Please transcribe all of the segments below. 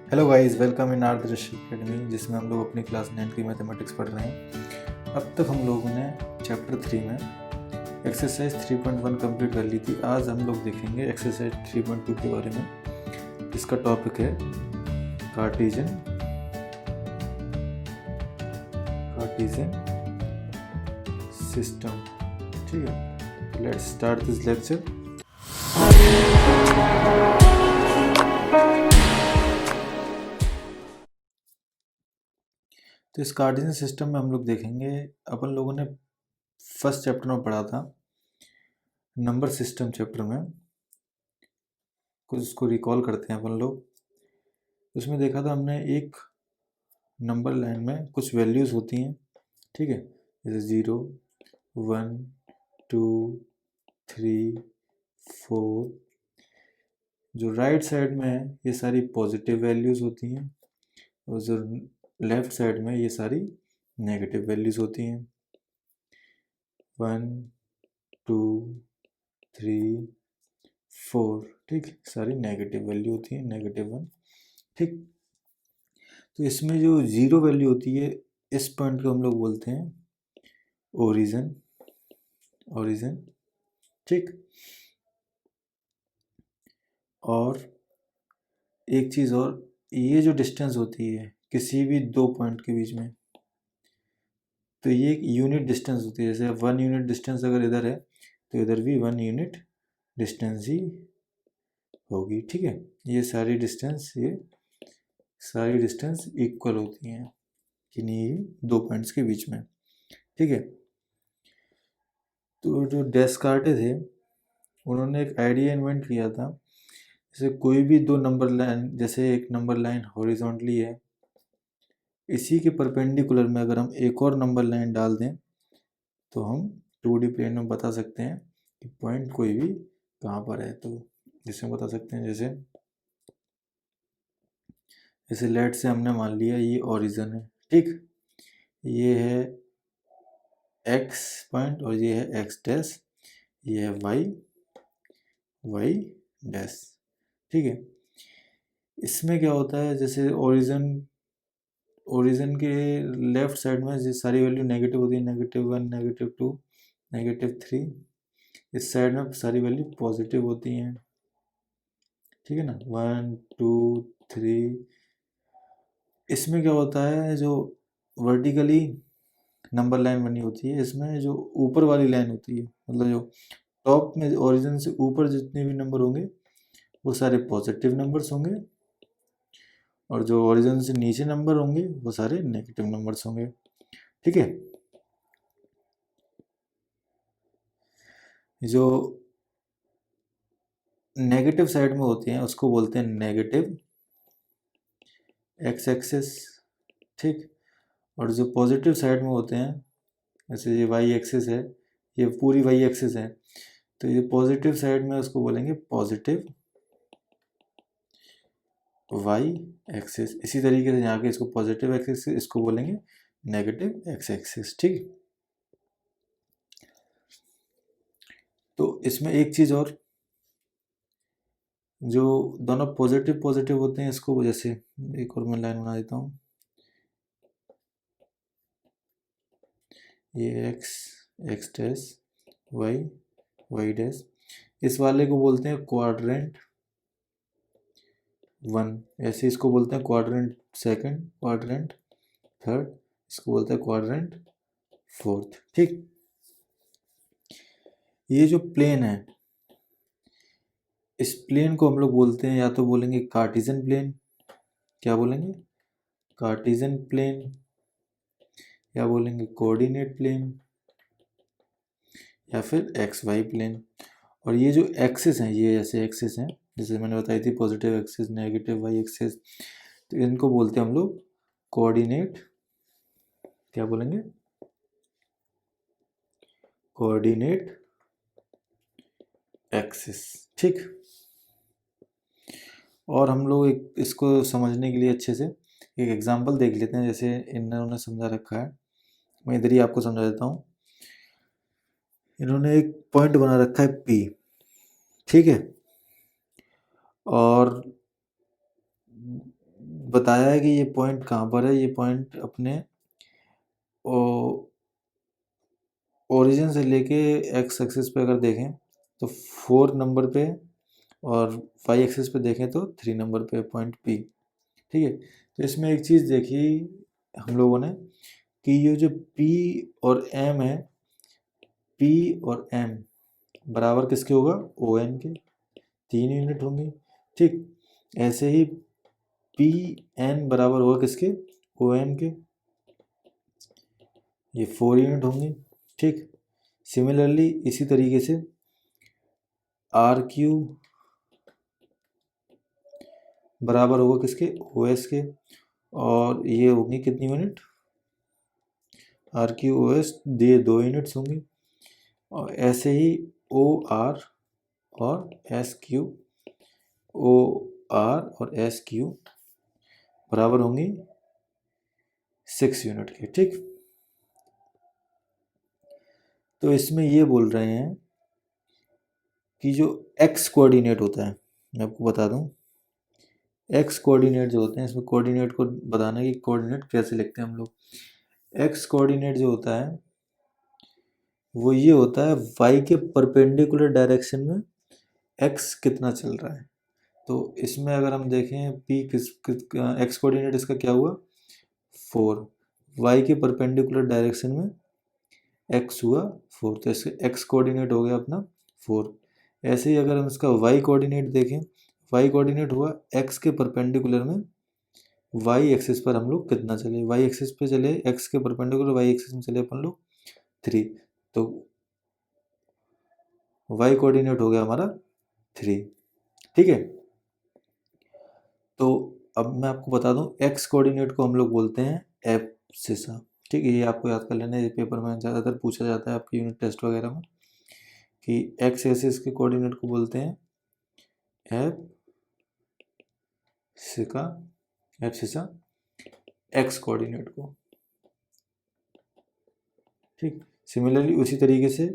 Hello guys, welcome in Adarsh academy, जिसमें हम लोग अपनी क्लास 9 की मैथमेटिक्स पढ़ रहे हैं। अब तक हम लोगों ने चैप्टर 3 में एक्सरसाइज 3.1 कंप्लीट कर ली थी। आज हम लोग देखेंगे एक्सरसाइज 3.2 के बारे में, जिसका टॉपिक है कार्टेशियन सिस्टम। ठीक है, लेट्स स्टार्ट दिस लेक्चर। तो इस कार्टेशियन सिस्टम में हम लोग देखेंगे, अपन लोगों ने फर्स्ट चैप्टर में पढ़ा था नंबर सिस्टम चैप्टर में, कुछ उसको रिकॉल करते हैं अपन लोग। उसमें देखा था हमने एक नंबर लाइन में कुछ वैल्यूज़ होती हैं, ठीक है, जैसे 0, 1, 2, 3, 4। जो राइट साइड में है ये सारी पॉजिटिव वैल्यूज़ होती हैं, और जो लेफ्ट साइड में ये सारी नेगेटिव वैल्यूज़ होती हैं। 1, 2, 3, 4, ठीक, सारी नेगेटिव वैल्यू होती है, -1, ठीक। तो इसमें जो 0 वैल्यू होती है, इस पॉइंट को हम लोग बोलते हैं ओरिजिन, ठीक। और एक चीज़ और, ये जो डिस्टेंस होती है किसी भी दो पॉइंट के बीच में, तो ये एक यूनिट डिस्टेंस होती है। जैसे 1 यूनिट डिस्टेंस अगर इधर है तो इधर भी 1 यूनिट डिस्टेंस ही होगी, ठीक है। ये सारी डिस्टेंस इक्वल होती हैं किन्हीं दो पॉइंट्स के बीच में, ठीक है। तो जो डेस्कार्टेस थे, उन्होंने एक आइडिया इन्वेंट किया था। जैसे कोई भी दो नंबर लाइन, जैसे एक नंबर लाइन हॉरिजॉन्टली है, इसी के परपेंडिकुलर में अगर हम एक और नंबर लाइन डाल दें तो हम 2D प्लेन में बता सकते हैं कि पॉइंट कोई भी कहाँ पर है। तो जिसमें बता सकते हैं, जैसे लेट से हमने मान लिया ये ओरिजिन है, ठीक। ये है x पॉइंट और ये है x डैश, ये है y डैश, ठीक है। इसमें क्या होता है, जैसे ओरिजिन के लेफ्ट साइड में ये सारी वैल्यू नेगेटिव होती है, -1, -2, -3। इस साइड में सारी वैल्यू पॉजिटिव होती हैं, ठीक है ना, 1, 2, 3। इसमें क्या होता है, जो वर्टिकली नंबर लाइन बनी होती है, इसमें जो ऊपर वाली लाइन होती है, मतलब जो टॉप में ओरिजिन से ऊपर जितने भी नंबर होंगे वो सारे पॉजिटिव नंबर्स होंगे, और जो ओरिजिन से नीचे नंबर होंगे वो सारे नेगेटिव नंबर्स होंगे, ठीक है। जो नेगेटिव साइड में होती हैं उसको बोलते हैं नेगेटिव एक्स एक्सिस, ठीक। और जो पॉजिटिव साइड में होते हैं, जैसे ये वाई एक्सिस है, ये पूरी वाई एक्सिस है, तो ये पॉजिटिव साइड में उसको बोलेंगे पॉजिटिव वाई एक्सिस। इसी तरीके से यहाँ के इसको पॉजिटिव एक्सिस, इसको बोलेंगे नेगेटिव एक्स एक्सिस, ठीक। तो इसमें एक चीज़ और, जो दोनों पॉजिटिव पॉजिटिव होते हैं, इसको जैसे एक और मैं लाइन बना देता हूँ, ये एक्स डैश, वाई डैश, इस वाले को बोलते हैं क्वाड्रेंट 1, ऐसे इसको बोलते हैं क्वाड्रेंट सेकंड, क्वाड्रेंट थर्ड, इसको बोलते हैं क्वाड्रेंट फोर्थ, ठीक। ये जो प्लेन है, इस प्लेन को हम लोग बोलते हैं, या तो बोलेंगे कार्टेशियन प्लेन, क्या बोलेंगे, कार्टेशियन प्लेन, या बोलेंगे कोऑर्डिनेट प्लेन, या फिर एक्स वाई प्लेन। और ये जो एक्सिस हैं, ये ऐसे एक्सिस हैं, जैसे मैंने बताई थी positive axis, negative Y axis, तो इनको बोलते हैं हम लोग कोऑर्डिनेट, क्या बोलेंगे, कोऑर्डिनेट एक्सिस, ठीक। और हम लोग एक इसको समझने के लिए अच्छे से एक एग्जांपल देख लेते हैं, जैसे इन्होंने समझा रखा है, मैं इधर ही आपको समझा देता हूँ। इन्होंने एक पॉइंट बना रखा है P, ठीक है, और बताया है कि ये पॉइंट कहाँ पर है। ये पॉइंट अपने ओरिजिन से लेके एक्स एक्सिस पे अगर देखें तो 4 नंबर पे, और वाई एक्सिस पे देखें तो 3 नंबर पे पॉइंट पी। ठीक है, तो इसमें एक चीज़ देखी हम लोगों ने कि ये जो पी और एम है, पी और एम बराबर किसके होगा, ओ एन के, 3 यूनिट होंगे। ठीक, ऐसे ही पी एन बराबर होगा किसके, ओ एम के, ये 4 यूनिट होंगे। ठीक, सिमिलरली इसी तरीके से आर क्यू बराबर होगा किसके, ओ एस के, और ये होंगी कितनी unit, R Q O S, ये 2 यूनिट्स होंगी। और ऐसे ही ओ आर और एस क्यू, ओ आर और एस क्यू बराबर होंगी 6 यूनिट के। ठीक, तो इसमें ये बोल रहे हैं कि जो एक्स कोऑर्डिनेट होता है, मैं आपको बता दूं, एक्स कोऑर्डिनेट जो होते हैं, इसमें कोऑर्डिनेट को बताना है कि कोऑर्डिनेट कैसे लिखते हैं हम लोग। एक्स कोऑर्डिनेट जो होता है वो ये होता है वाई के परपेंडिकुलर डायरेक्शन में एक्स कितना चल रहा है। तो इसमें अगर हम देखें पी एक्स कोऑर्डिनेट इसका क्या हुआ, 4, वाई के परपेंडिकुलर डायरेक्शन में एक्स हुआ 4, तो इसका एक्स कोऑर्डिनेट हो गया अपना 4। ऐसे ही अगर हम इसका वाई कोऑर्डिनेट देखें, वाई कोऑर्डिनेट हुआ एक्स के परपेंडिकुलर में वाई एक्सिस पर हम लोग कितना चले, वाई एक्सिस पे चले, एक्स के परपेंडिकुलर वाई एक्सिस में चले अपन लोग 3, तो वाई कोऑर्डिनेट हो गया हमारा 3। ठीक है, तो अब मैं आपको बता दूं एक्स कोऑर्डिनेट को हम लोग बोलते हैं एब्सिसा। ठीक है, ये आपको याद कर लेना, ये पेपर में ज़्यादातर पूछा जाता है आपके यूनिट टेस्ट वगैरह में कि एक्स एक्सिस के कोऑर्डिनेट को बोलते हैं एब्सिसा, एब्सिसा एक्स कोऑर्डिनेट को। ठीक, सिमिलरली उसी तरीके से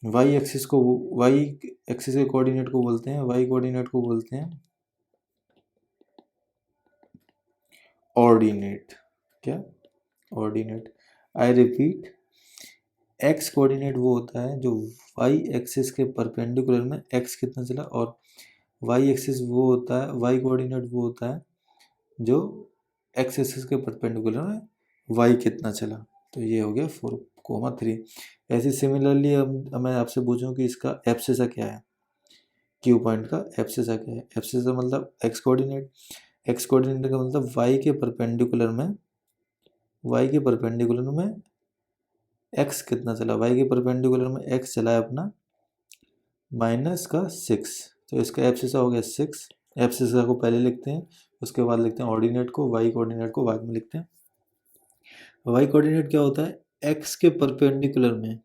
वाई एक्सिस को, वाई एक्सिस के कोऑर्डिनेट को बोलते हैं, वाई कोऑर्डिनेट को बोलते हैं ऑर्डिनेट। क्या, ordinate. I repeat, x coordinate वो होता है जो वाई एक्सिस के परपेंडिकुलर में एक्स कितना चला, और वाई एक्सिस वो होता है, वाई कोऑर्डिनेट वो होता है जो एक्स एक्सिस के परपेंडिकुलर में वाई कितना चला। तो ये हो गया 4,3। ऐसे सिमिलरली अब मैं आपसे पूछूं कि इसका एब्सिसा क्या है, क्यू पॉइंट का एब्सिसा क्या है। एब्सिसा मतलब एक्स कोऑर्डिनेट, एक्स कोऑर्डिनेट का मतलब वाई के परपेंडिकुलर में, वाई के परपेंडिकुलर में एक्स कितना चला, वाई के परपेंडिकुलर में एक्स चला है अपना -6, तो इसका एब्सिसा हो गया 6। एब्सिसा को पहले लिखते हैं, उसके बाद लिखते हैं ऑर्डिनेट को, वाई कोऑर्डिनेट को बाद में लिखते हैं। वाई कोऑर्डिनेट क्या होता है, एक्स के परपेंडिकुलर में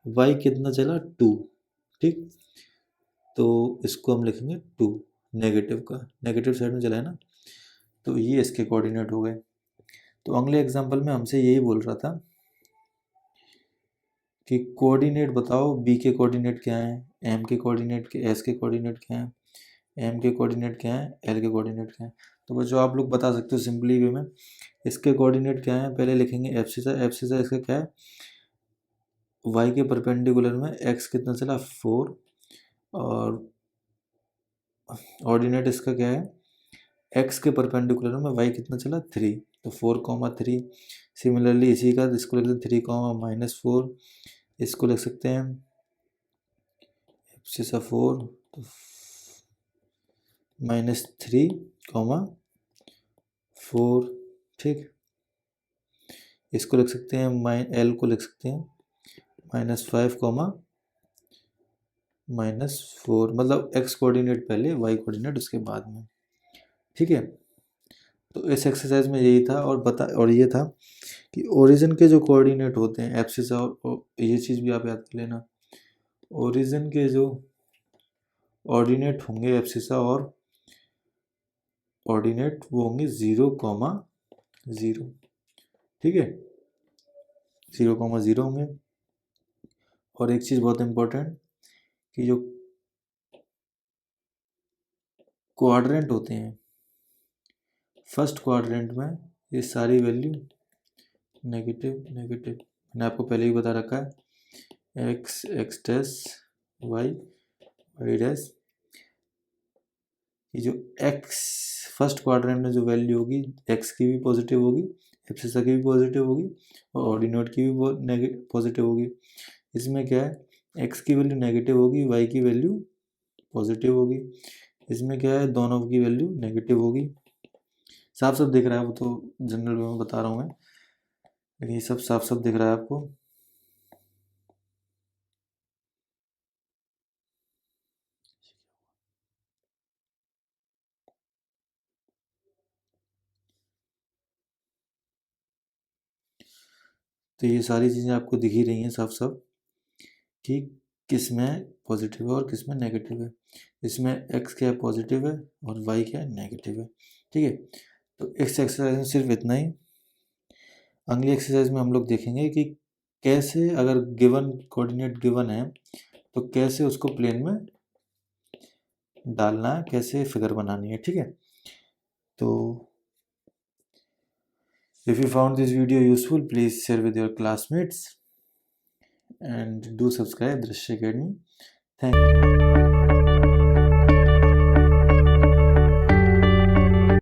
वाई कितना चला, 2। ठीक, तो इसको हम लिखेंगे 2, नेगेटिव का, नेगेटिव साइड में चला है ना, तो ये इसके कोऑर्डिनेट हो गए। तो अगले एग्जांपल में हमसे यही बोल रहा था कि कोऑर्डिनेट बताओ, बी के कोऑर्डिनेट क्या है, एम के कोऑर्डिनेट के, एस के कोऑर्डिनेट क्या है, एम के कोऑर्डिनेट क्या है, एल के कोऑर्डिनेट क्या है। तो बच्चों आप लोग बता सकते हो सिंपली वे में, इसके कोऑर्डिनेट क्या है, पहले लिखेंगे एब्सिसा। एब्सिसा इसका क्या है, वाई के परपेंडिकुलर में एक्स कितना चला, 4, और ऑर्डिनेट इसका क्या है, एक्स के परपेंडिकुलर में वाई कितना चला, 3, तो 4,3। सिमिलरली इसी का इसको लिख दें 3,-4, इसको लिख सकते हैं एब्सिसा 4, तो -3,4। ठीक, इसको लिख सकते हैं एल को लिख सकते हैं -5, -4, मतलब एक्स कोऑर्डिनेट पहले, वाई कोऑर्डिनेट उसके बाद में। ठीक है, तो इस एक्सरसाइज में यही था, और ये था कि ओरिजिन के जो कोऑर्डिनेट होते हैं एब्सिसा, और ये चीज़ भी आप याद कर लेना, ओरिजिन के जो ऑर्डिनेट होंगे एब्सिसा और ऑर्डिनेट वो होंगे 0,0। ठीक है, 0,0 होंगे। और एक चीज़ बहुत इम्पोर्टेंट कि जो क्वाड्रेंट होते हैं, फर्स्ट क्वाड्रेंट में ये सारी वैल्यू नेगेटिव नेगेटिव, मैंने आपको पहले ही बता रखा है, X X dash Y Y dash. ये जो एक्स फर्स्ट क्वाड्रेंट में जो वैल्यू होगी एक्स की भी पॉजिटिव होगी, एब्सिसा की भी पॉजिटिव होगी और ऑर्डिनोट की भी पॉजिटिव होगी। इसमें क्या है, एक्स की वैल्यू नेगेटिव होगी, वाई की वैल्यू पॉजिटिव होगी। इसमें क्या है, दोनों की वैल्यू नेगेटिव होगी। साफ साफ दिख रहा है, वो तो जनरल में बता रहा हूँ मैं, लेकिन ये सब साफ साफ दिख रहा है आपको। तो ये सारी चीज़ें आपको दिख ही रही हैं साफ साफ कि किस में पॉजिटिव है और किस में नेगेटिव है। इसमें एक्स क्या पॉजिटिव है और वाई क्या नेगेटिव है। ठीक है, तो इस एक्सरसाइज में सिर्फ इतना ही। अगली एक्सरसाइज में हम लोग देखेंगे कि कैसे अगर गिवन कोऑर्डिनेट गिवन है तो कैसे उसको प्लेन में डालना है, कैसे फिगर बनानी है। ठीक है, तो if you found this video useful, please share with your classmates and do subscribe Drishya Academy. Thank you.